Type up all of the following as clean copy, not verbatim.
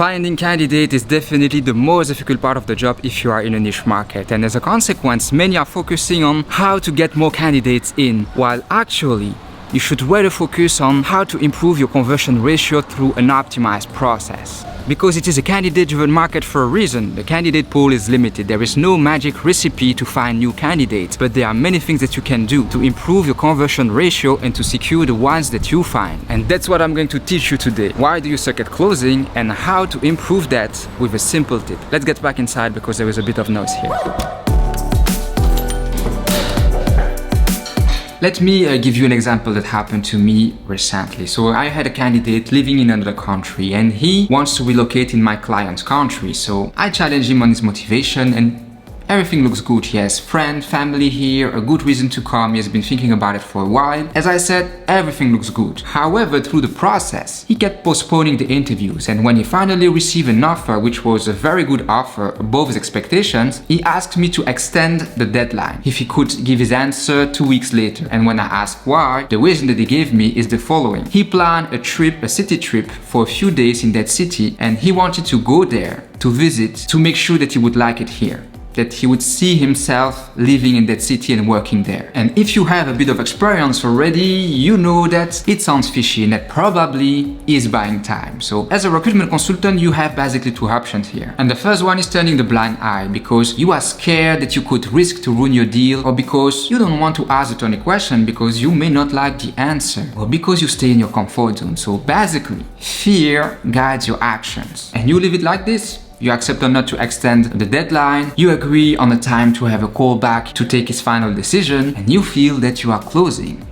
Finding candidate is definitely the most difficult part of the job if you are in a niche market, and as a consequence, many are focusing on how to get more candidates in, while actually you should rather focus on how to improve your conversion ratio through an optimized process. Because it is a candidate-driven market for a reason. The candidate pool is limited. There is no magic recipe to find new candidates, but there are many things that you can do to improve your conversion ratio and to secure the ones that you find. And that's what I'm going to teach you today. Why do you suck at closing and how to improve that with a simple tip. Let's get back inside because there is a bit of noise here. Let me give you an example that happened to me recently. So I had a candidate living in another country and he wants to relocate in my client's country. So I challenged him on his motivation and everything looks good. He has friends, family here, a good reason to come. He has been thinking about it for a while. As I said, everything looks good. However, through the process, he kept postponing the interviews. And when he finally received an offer, which was a very good offer above his expectations, he asked me to extend the deadline if he could give his answer 2 weeks later. And when I asked why, the reason that he gave me is the following. He planned a city trip for a few days in that city, and he wanted to go there to visit to make sure that he would like it here, that he would see himself living in that city and working there. And if you have a bit of experience already, you know that it sounds fishy and that probably is buying time. So as a recruitment consultant, you have basically two options here. And the first one is turning the blind eye because you are scared that you could risk to ruin your deal, or because you don't want to ask a Tony question because you may not like the answer, or because you stay in your comfort zone. So basically, fear guides your actions. And you leave it like this. You accept or not to extend the deadline, you agree on a time to have a call back to take his final decision, and you feel that you are closing.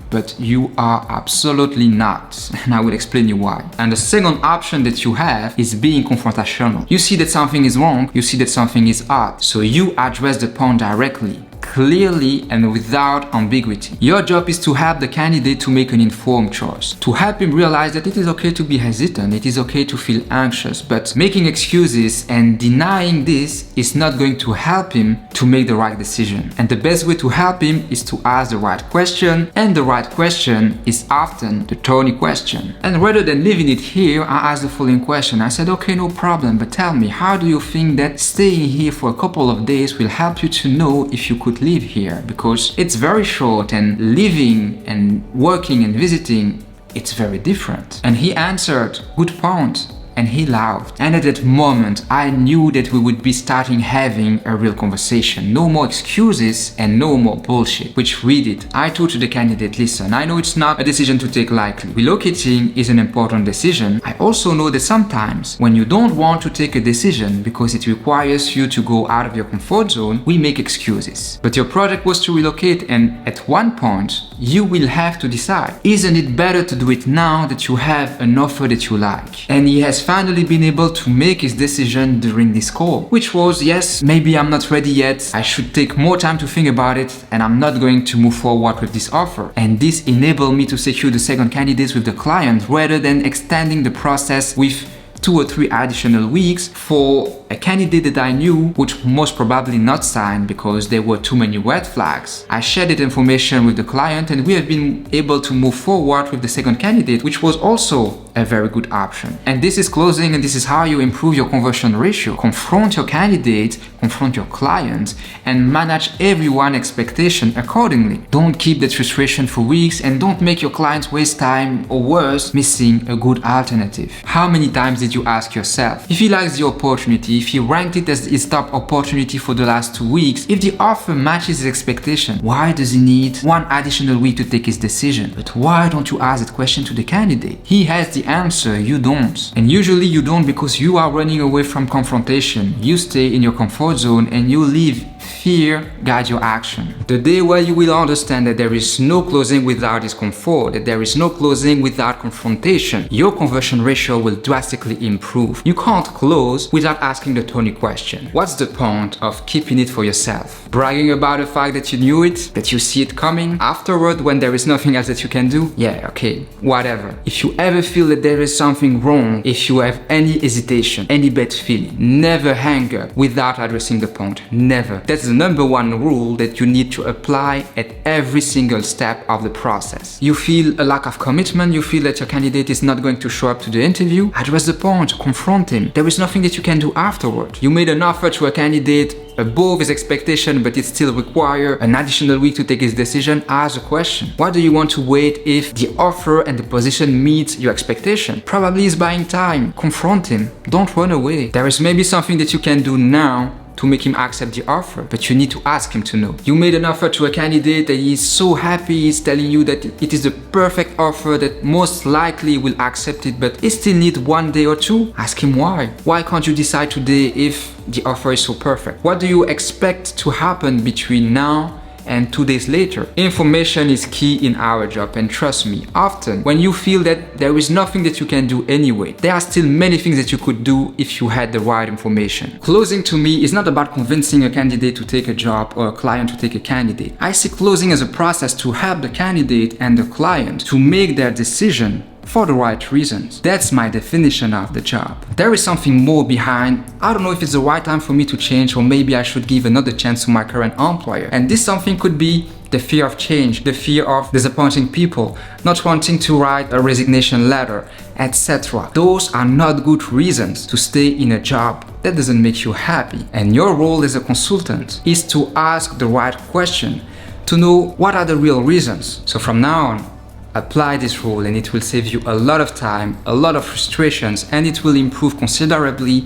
But you are absolutely not, and I will explain you why. And the second option that you have is being confrontational. You see that something is wrong, you see that something is odd, so you address the point directly, clearly and without ambiguity. Your job is to help the candidate to make an informed choice, to help him realize that it is okay to be hesitant, it is okay to feel anxious, but making excuses and denying this is not going to help him to make the right decision. And the best way to help him is to ask the right question, and the right question is often the Tony question. And rather than leaving it here, I asked the following question. I said, okay, no problem, but tell me, how do you think that staying here for a couple of days will help you to know if you could live here? Because it's very short, and living and working and visiting, it's very different. And he answered, good point. And he laughed. And at that moment, I knew that we would be starting having a real conversation. No more excuses and no more bullshit. Which we did. I told to the candidate, listen, I know it's not a decision to take lightly. Relocating is an important decision. I also know that sometimes when you don't want to take a decision because it requires you to go out of your comfort zone, we make excuses. But your project was to relocate, and at one point, you will have to decide. Isn't it better to do it now that you have an offer that you like? And he has finally been able to make his decision during this call, which was, yes, maybe I'm not ready yet, I should take more time to think about it, and I'm not going to move forward with this offer. And this enabled me to secure the second candidate with the client rather than extending the process with 2 or 3 additional weeks for a candidate that I knew would most probably not sign because there were too many red flags. I shared that information with the client, and we have been able to move forward with the second candidate, which was also a very good option. And this is closing, and this is how you improve your conversion ratio. Confront your candidate, confront your client, and manage everyone's expectation accordingly. Don't keep that frustration for weeks, and don't make your clients waste time, or worse, missing a good alternative. How many times did you ask yourself, if he likes the opportunity, if he ranked it as his top opportunity for the last 2 weeks, if the offer matches his expectation, why does he need 1 additional week to take his decision? But why don't you ask that question to the candidate? He has the answer, you don't. And usually you don't because you are running away from confrontation. You stay in your comfort zone and you leave fear guide your action. The day where you will understand that there is no closing without discomfort, that there is no closing without confrontation, your conversion ratio will drastically improve. You can't close without asking the Tony question. What's the point of keeping it for yourself? Bragging about the fact that you knew it, that you see it coming afterward when there is nothing else that you can do? Yeah, okay, whatever. If you ever feel that there is something wrong, if you have any hesitation, any bad feeling, never hang up without addressing the point. Never. That's the number one rule that you need to apply at every single step of the process. You feel a lack of commitment, you feel that your candidate is not going to show up to the interview, address the point, confront him. There is nothing that you can do afterward. You made an offer to a candidate above his expectation, but it still requires an additional week to take his decision. Ask a question. Why do you want to wait if the offer and the position meets your expectation? Probably he's buying time. Confront him. Don't run away. There is maybe something that you can do now to make him accept the offer, but you need to ask him to know. You made an offer to a candidate and he's so happy, he's telling you that it is the perfect offer, that most likely will accept it, but he still needs 1 day or two. Ask him why. Why can't you decide today if the offer is so perfect? What do you expect to happen between now and 2 days later? Information is key in our job, and trust me, often when you feel that there is nothing that you can do anyway, there are still many things that you could do if you had the right information. Closing to me is not about convincing a candidate to take a job or a client to take a candidate. I see closing as a process to help the candidate and the client to make their decision for the right reasons. That's my definition of the job. There is something more behind. I don't know if it's the right time for me to change, or maybe I should give another chance to my current employer. And this something could be the fear of change, the fear of disappointing people, not wanting to write a resignation letter, etc. Those are not good reasons to stay in a job that doesn't make you happy. And your role as a consultant is to ask the right question, to know what are the real reasons. So from now on, apply this rule and it will save you a lot of time, a lot of frustrations, and it will improve considerably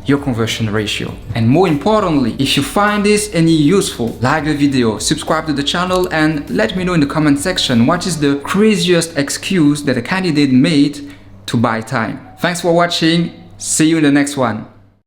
your conversion ratio. And more importantly, if you find this any useful, like the video, subscribe to the channel, and let me know in the comment section what is the craziest excuse that a candidate made to buy time. Thanks for watching. See you in the next one.